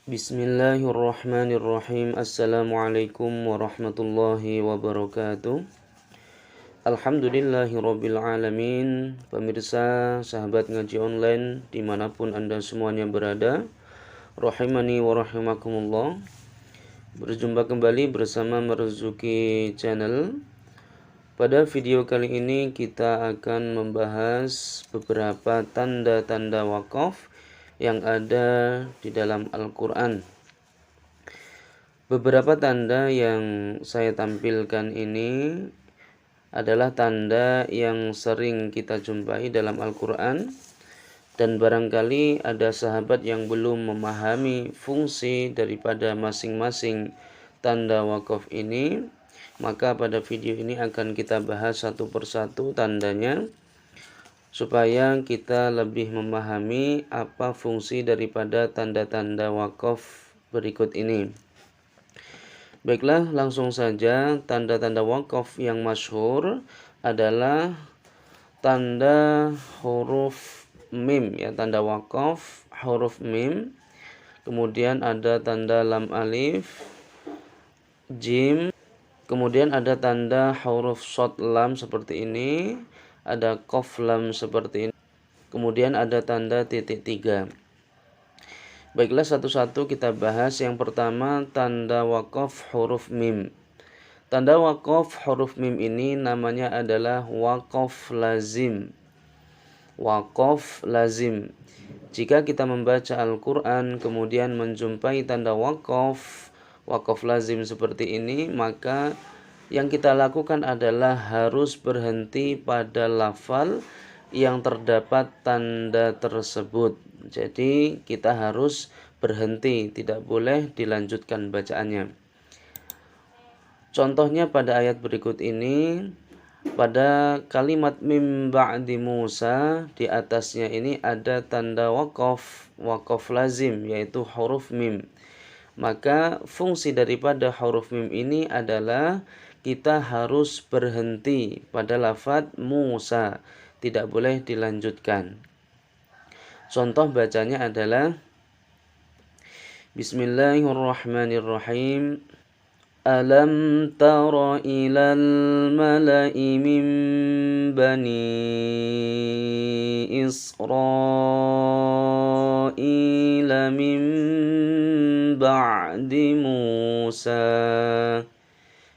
Bismillahirrahmanirrahim. Assalamualaikum warahmatullahi wabarakatuh. Alhamdulillahirabbil alamin. Pemirsa, sahabat ngaji online dimanapun Anda semuanya berada, rahimani wa rahimakumullah. Berjumpa kembali bersama Marzuki Channel. Pada video kali ini kita akan membahas beberapa tanda-tanda wakaf yang ada di dalam Al-Quran. Beberapa tanda yang saya tampilkan ini adalah tanda yang sering kita jumpai dalam Al-Quran, dan barangkali ada sahabat yang belum memahami fungsi daripada masing-masing tanda wakaf ini, maka pada video ini akan kita bahas satu persatu tandanya supaya kita lebih memahami apa fungsi daripada tanda-tanda wakaf berikut ini. Baiklah, langsung saja. Tanda-tanda wakaf yang masyhur adalah tanda huruf mim, ya, tanda wakaf huruf mim. Kemudian ada tanda lam alif, jim. Kemudian ada tanda huruf shad lam seperti ini. Ada qaf lam seperti ini. Kemudian ada tanda titik 3. Baiklah, satu-satu kita bahas. Yang pertama, tanda wakaf huruf mim. Tanda wakaf huruf mim ini namanya adalah wakaf lazim. Wakaf lazim. Jika kita membaca Al-Quran kemudian menjumpai tanda wakaf lazim seperti ini, maka yang kita lakukan adalah harus berhenti pada lafal yang terdapat tanda tersebut. Jadi kita harus berhenti, tidak boleh dilanjutkan bacaannya. Contohnya pada ayat berikut ini, pada kalimat mim ba'di Musa, di atasnya ini ada tanda wakaf lazim, yaitu huruf mim. Maka fungsi daripada huruf mim ini adalah kita harus berhenti pada lafaz Musa, tidak boleh dilanjutkan. Contoh bacanya adalah Bismillahirrahmanirrahim. Alam tara ilal mala'i min bani Israila min ba'di Musa.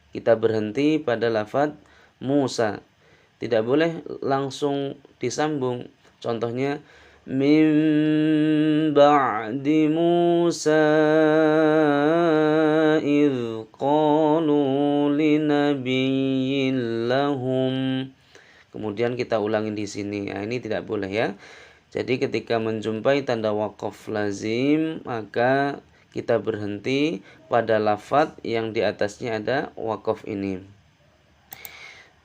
Kita berhenti pada lafaz Musa, tidak boleh langsung disambung. Contohnya min ba'di Musa idh qalu linabiyyin lahum. Kemudian kita ulangi di sini. Nah, ini tidak boleh, ya. Jadi ketika menjumpai tanda wakaf lazim, maka kita berhenti pada lafaz yang di atasnya ada wakaf ini.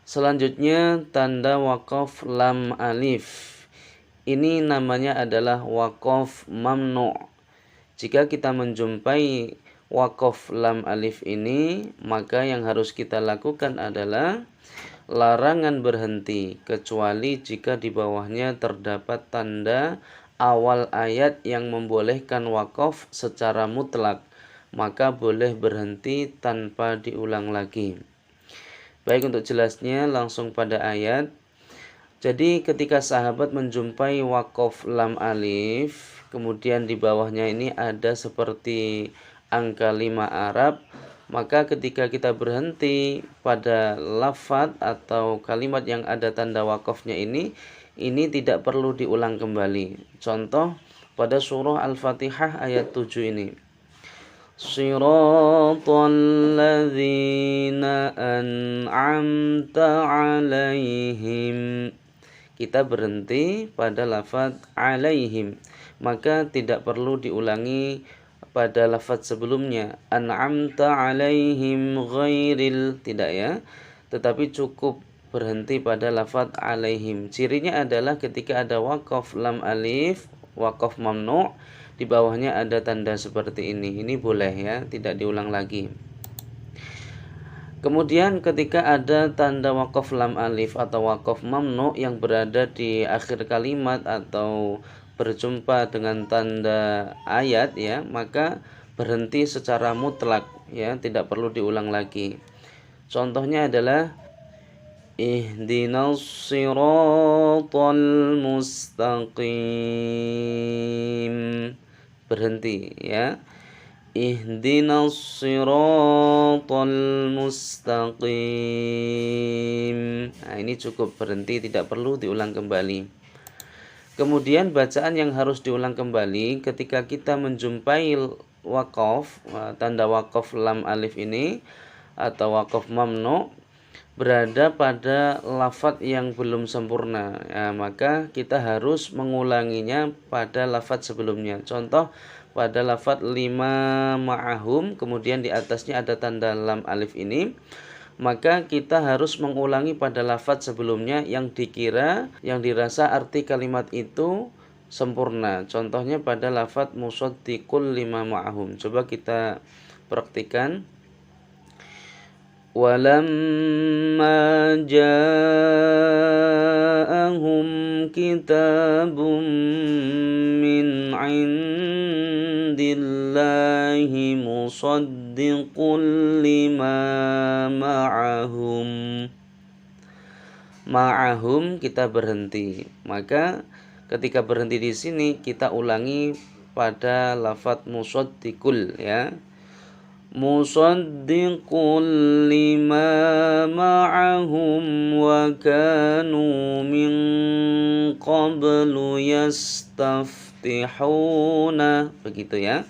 Selanjutnya tanda wakaf lam alif. Ini namanya adalah wakaf mamnu'. Jika kita menjumpai wakaf lam alif ini, maka yang harus kita lakukan adalah larangan berhenti, kecuali jika di bawahnya terdapat tanda awal ayat yang membolehkan wakaf secara mutlak, maka boleh berhenti tanpa diulang lagi. Baik, untuk jelasnya langsung pada ayat. Jadi ketika sahabat menjumpai wakaf lam alif, kemudian di bawahnya ini ada seperti angka 5 Arab, maka ketika kita berhenti pada lafaz atau kalimat yang ada tanda wakafnya ini tidak perlu diulang kembali. Contoh pada surah Al-Fatihah ayat 7 ini. Shiratal ladzina an'amta 'alaihim. Kita berhenti pada lafaz 'alaihim, maka tidak perlu diulangi pada lafaz sebelumnya. An'amta 'alaihim ghairil, tidak, ya. Tetapi cukup berhenti pada lafaz 'alaihim. Cirinya adalah ketika ada wakaf lam alif, wakaf mamnu', di bawahnya ada tanda seperti ini. Ini boleh, ya, tidak diulang lagi. Kemudian ketika ada tanda wakaf lam alif atau wakaf mamnu' yang berada di akhir kalimat atau berjumpa dengan tanda ayat, ya, maka berhenti secara mutlak, ya, tidak perlu diulang lagi. Contohnya adalah ihdinas siratal mustaqim. Berhenti, ya. Ihdinas siratal mustaqim. Nah, ini cukup berhenti, tidak perlu diulang kembali. Kemudian bacaan yang harus diulang kembali ketika kita menjumpai waqaf, tanda waqaf lam alif ini atau waqaf mamnu berada pada lafadz yang belum sempurna, ya, maka kita harus mengulanginya pada lafadz sebelumnya. Contoh pada lafadz lima ma'ahum, kemudian di atasnya ada tanda lam alif ini, maka kita harus mengulangi pada lafadz sebelumnya yang dikira, yang dirasa arti kalimat itu sempurna. Contohnya pada lafadz musaddiqul lima ma'ahum. Coba kita praktikan. Walamma ja'ahum kitabun min indillahi musaddiqul lima ma'ahum. Ma'ahum kita berhenti. Maka ketika berhenti di sini kita ulangi pada lafadz musaddiqul, ya. Musaddiqul lima ma'ahum wa kanu min qablu yastaftihuna. Begitu, ya.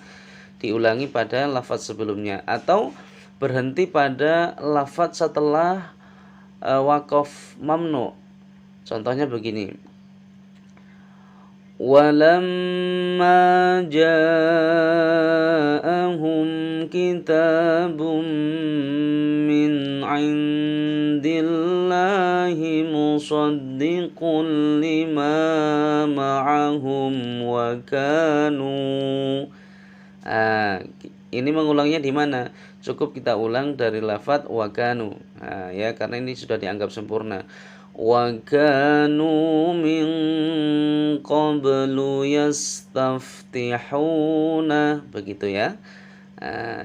Diulangi pada lafadz sebelumnya atau berhenti pada lafadz setelah waqaf mamnu. Contohnya begini. Walamma ja'ahum kitabun min indillahi musaddiqul lima ma'ahum wa kanu. Ini mengulangnya di mana? Cukup kita ulang dari lafadz wa kanu. Ya, karena ini sudah dianggap sempurna. Wa kanu min qablu yastaftihuna. Begitu, ya.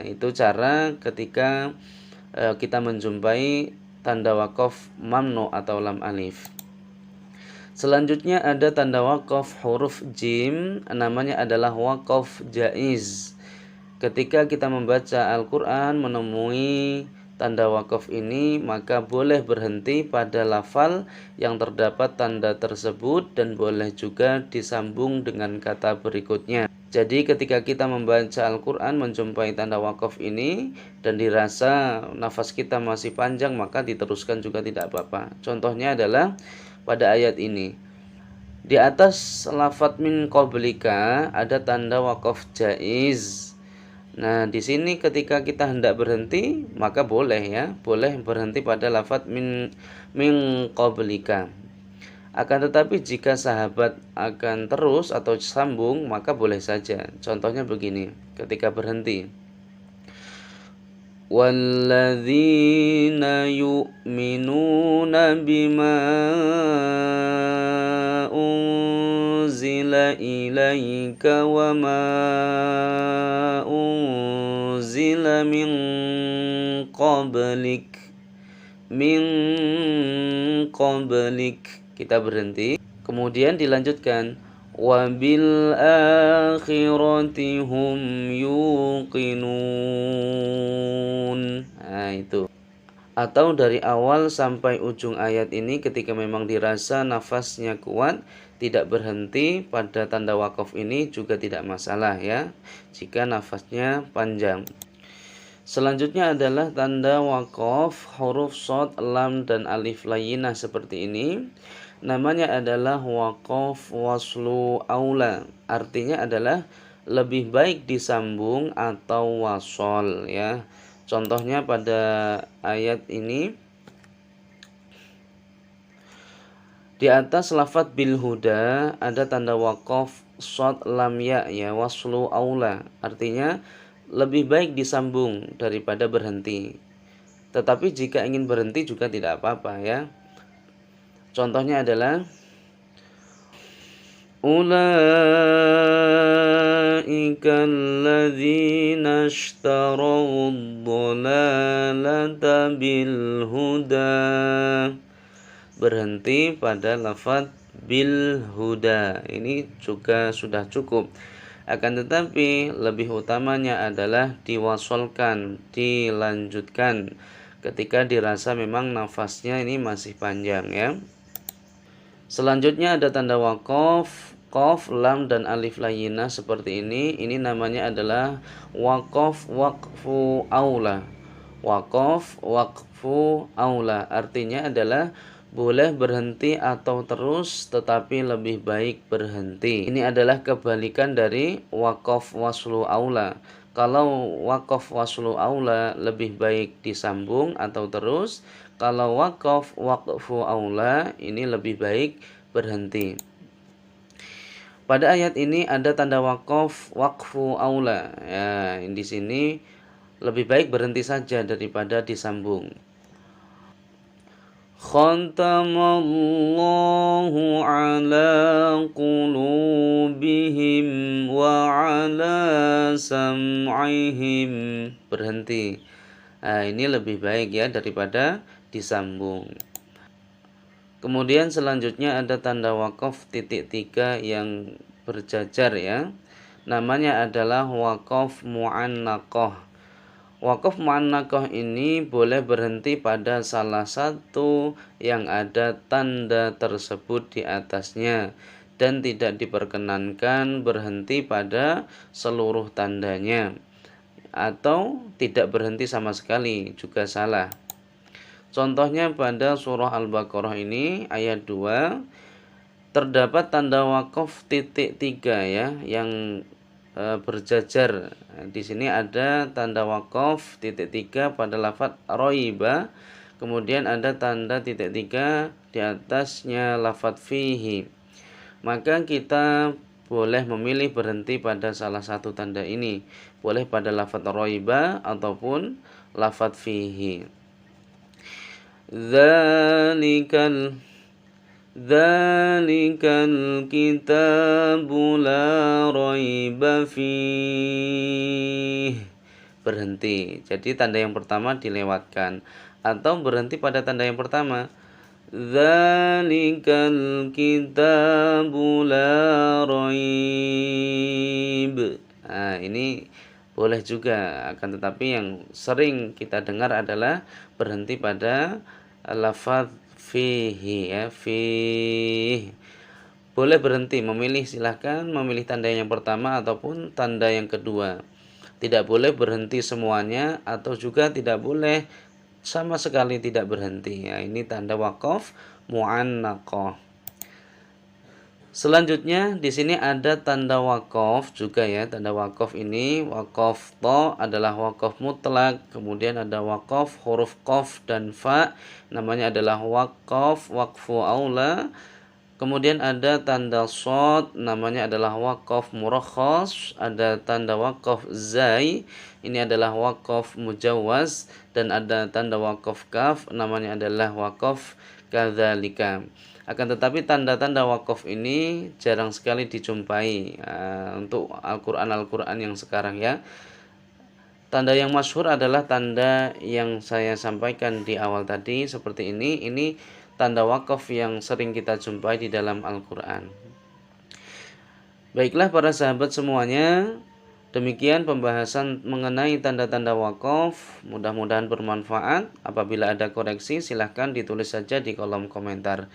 Itu cara ketika kita menjumpai tanda waqaf mamnu atau lam alif. Selanjutnya ada tanda waqaf huruf jim, namanya adalah waqaf jaiz. Ketika kita membaca Al-Quran menemui tanda waqaf ini, maka boleh berhenti pada lafal yang terdapat tanda tersebut dan boleh juga disambung dengan kata berikutnya. Jadi ketika kita membaca Al-Quran menjumpai tanda waqaf ini dan dirasa nafas kita masih panjang, maka diteruskan juga tidak apa-apa. Contohnya adalah pada ayat ini. Di atas lafadz min qablika ada tanda waqaf jaiz. Nah, di sini ketika kita hendak berhenti, maka boleh, ya, boleh berhenti pada lafadz min qablika. Akan tetapi jika sahabat akan terus atau sambung, maka boleh saja. Contohnya begini, ketika berhenti. Walladzina yu'minuna bima unzila ilaika wa ma unzila min qablik. Kita berhenti. Kemudian dilanjutkan. Wabil akhirati hum yuqinun. Nah, itu. Atau dari awal sampai ujung ayat ini ketika memang dirasa nafasnya kuat, tidak berhenti pada tanda waqaf ini juga tidak masalah, ya, jika nafasnya panjang. Selanjutnya adalah tanda waqaf huruf shad, lam dan alif layyinah seperti ini. Namanya adalah waqaf waslu aula. Artinya adalah lebih baik disambung atau wasol, ya. Contohnya pada ayat ini. Di atas lafadz bil huda ada tanda waqaf shad lam ya, ya, waslu aula. Artinya lebih baik disambung daripada berhenti. Tetapi jika ingin berhenti juga tidak apa-apa, ya. Contohnya adalah Ulaika alladzina ishtaraw ad-dhalalata bil huda. Berhenti pada lafaz bil huda. Ini juga sudah cukup. Akan tetapi lebih utamanya adalah diwasolkan, dilanjutkan ketika dirasa memang nafasnya ini masih panjang ya. Selanjutnya ada tanda waqaf, qaf, lam dan alif layyinah seperti ini. Ini namanya adalah waqaf waqfu aula. Waqaf waqfu aula artinya adalah boleh berhenti atau terus tetapi lebih baik berhenti. Ini adalah kebalikan dari waqaf waslu aula. Kalau waqaf waslu aula lebih baik disambung atau terus. Kalau waqaf waqfu aula ini lebih baik berhenti. Pada ayat ini ada tanda waqaf waqfu aula. Ya, di sini lebih baik berhenti saja daripada disambung. Khatamallahu ala qulubihim wa ala sam'ihim. Berhenti. Nah, ini lebih baik ya daripada disambung. Kemudian selanjutnya ada tanda waqaf titik 3 yang berjajar ya. Namanya adalah waqaf mu'annaqah. Waqaf mu'annaqah ini boleh berhenti pada salah satu yang ada tanda tersebut di atasnya dan tidak diperkenankan berhenti pada seluruh tandanya, atau tidak berhenti sama sekali juga salah. Contohnya pada surah Al-Baqarah ini ayat 2 terdapat tanda waqaf titik 3 ya yang berjajar. Di sini ada tanda waqaf titik 3 pada lafaz roiba, kemudian ada tanda titik 3 di atasnya lafaz fihi. Maka kita boleh memilih berhenti pada salah satu tanda ini, boleh pada lafaz roiba ataupun lafaz fihi. Dzalikal kitabu la raiba fih. Berhenti. Jadi tanda yang pertama dilewatkan atau berhenti pada tanda yang pertama. Dzalikal kitabu la raib. Nah, ini boleh juga, akan tetapi yang sering kita dengar adalah berhenti pada lafaz fihi ya, fih. Boleh berhenti, memilih silahkan memilih tanda yang pertama ataupun tanda yang kedua. Tidak boleh berhenti semuanya atau juga tidak boleh sama sekali tidak berhenti. Ya, ini tanda waqaf mu'annaqah. Selanjutnya di sini ada tanda waqaf juga ya. Tanda waqaf ini waqaf ta adalah waqaf mutlak, kemudian ada waqaf huruf qaf dan fa namanya adalah waqaf waqfu aula. Kemudian ada tanda shad namanya adalah waqaf murakhas, ada tanda waqaf zai ini adalah waqaf mujawwaz, dan ada tanda waqaf kaf namanya adalah waqaf kadzalika. Akan tetapi tanda-tanda waqaf ini jarang sekali dijumpai untuk Al-Qur'an yang sekarang ya. Tanda yang masyhur adalah tanda yang saya sampaikan di awal tadi seperti ini. Ini tanda waqaf yang sering kita jumpai di dalam Al-Qur'an. Baiklah para sahabat semuanya, demikian pembahasan mengenai tanda-tanda waqaf. Mudah-mudahan bermanfaat. Apabila ada koreksi silahkan ditulis saja di kolom komentar.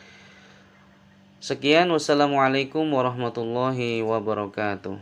Sekian, wassalamualaikum warahmatullahi wabarakatuh.